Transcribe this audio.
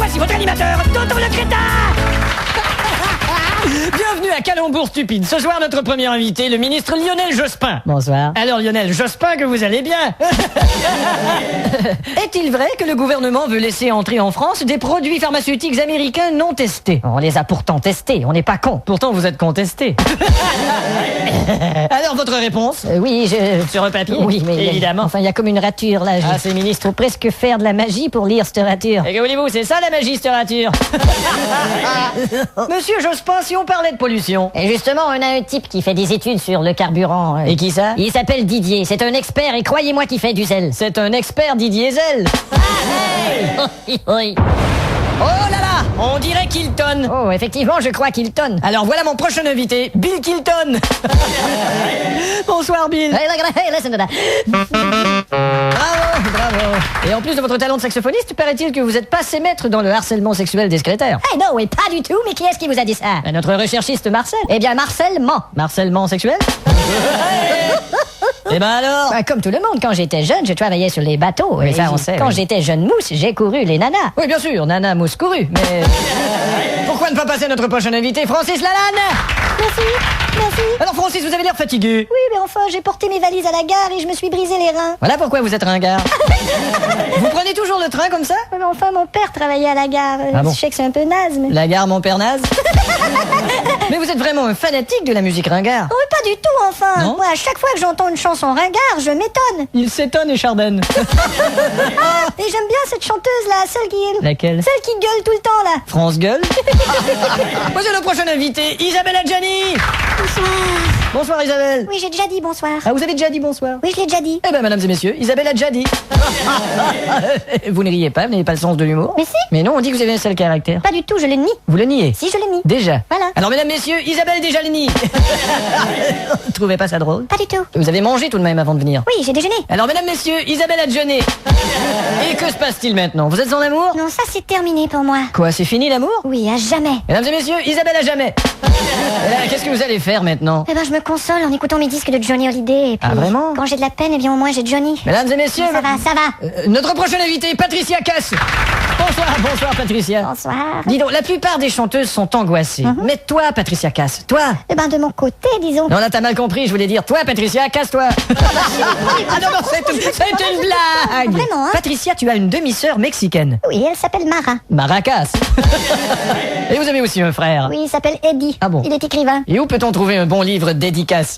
voici votre animateur, Tonton le Crétin. Bienvenue à Calembour Stupide. Ce soir, notre premier invité, le ministre Lionel Jospin. Bonsoir. Alors Lionel Jospin, que vous allez bien. Est-il vrai que le gouvernement veut laisser entrer en France des produits pharmaceutiques américains non testés? On les a pourtant testés, on n'est pas cons. Pourtant, vous êtes contesté. Alors, votre réponse? Oui, Sur un papier? Oui, mais évidemment. Enfin, il y a comme une rature là. Ah, c'est ministre. Faut presque faire de la magie pour lire cette rature. Et que voulez-vous, c'est ça la magistrature. Monsieur Jospin, si on parlait de pollution. Et justement, on a un type qui fait des études sur le carburant. Et qui ça? Il s'appelle Didier, c'est un expert et croyez-moi qu'il fait du zèle. C'est un expert Didier Zell. Oui. Oh là là, on dirait Kilton. Oh, effectivement, je crois qu'il tonne. Alors voilà mon prochain invité, Bill Kilton. Bonsoir Bill. Hey, listen to that. Bravo, bravo. Et en plus de votre talent de saxophoniste, paraît-il que vous êtes passé maître dans le harcèlement sexuel des secrétaires. Hey, non, oui, pas du tout, mais qui est-ce qui vous a dit ça? Notre recherchiste Marcel. Eh bien, Marcel ment. Harcèlement sexuel. Eh ben alors. Comme tout le monde, quand j'étais jeune, je travaillais sur les bateaux. Oui, Et ça, on sait, Quand oui. j'étais jeune mousse, j'ai couru les nanas. Oui, bien sûr, Nana Mousse couru, mais... Pourquoi ne pas passer notre prochain invité, Francis Lalanne? Merci. Alors Francis, vous avez l'air fatigué. Oui, mais enfin, j'ai porté mes valises à la gare et je me suis brisé les reins. Voilà pourquoi vous êtes ringard. Vous prenez toujours le train comme ça? Mais enfin, mon père travaillait à la gare. Ah bon? Je sais que c'est un peu naze, mais... La gare Montparnasse. Mais vous êtes vraiment un fanatique de la musique ringard. Oh, pas du tout, enfin. Non? Moi, à chaque fois que j'entends une chanson ringard, je m'étonne. Il s'étonne et chardonne. Et j'aime bien cette chanteuse-là, celle qui... Laquelle? Celle qui gueule tout le temps, là. France gueule. Voici le prochain invité, Isabelle Adjani. Bonsoir Isabelle. Oui, j'ai déjà dit bonsoir. Ah, vous avez déjà dit bonsoir? Oui, je l'ai déjà dit. Eh ben, mesdames et messieurs, Isabelle a déjà dit. Vous ne riez pas, vous n'avez pas le sens de l'humour. Mais si. Mais non, on dit que vous avez un seul caractère. Pas du tout, je le nie. Vous le niez. Si, je le nie. Déjà. Voilà. Alors, mesdames, messieurs, Isabelle déjà le nie. Vous trouvez pas ça drôle? Pas du tout. Vous avez mangé tout de même avant de venir. Oui, j'ai déjeuné. Alors, mesdames, messieurs, Isabelle a déjeuné. Et que se passe-t-il maintenant? Vous êtes en amour? Non, ça, c'est terminé pour moi. Quoi, c'est fini l'amour? Oui, à jamais. Mesdames et messieurs, Isabelle a jamais. Et là, qu'est-ce que vous allez faire maintenant? Eh ben, je me console en écoutant mes disques de Johnny Hallyday. Et puis, Ah, vraiment? Quand j'ai de la peine, eh bien, au moins, j'ai Johnny. Mesdames et messieurs, Ça va. notre prochaine invitée, Patricia Cass. Bonsoir Patricia. Bonsoir. Dis donc, la plupart des chanteuses sont angoissées. Mais toi, Patricia Cass, toi. Eh ben, de mon côté, disons. Non, là, t'as mal compris, je voulais dire, toi, Patricia, casse-toi. Ah non, c'est une blague. Vraiment, hein? Patricia, tu as une demi-sœur mexicaine. Oui, elle s'appelle Mara. Maracas. Et vous avez aussi un frère. Oui, il s'appelle Eddie. Ah bon? Il est écrivain. Et où peut-on trouver un bon livre dédicace?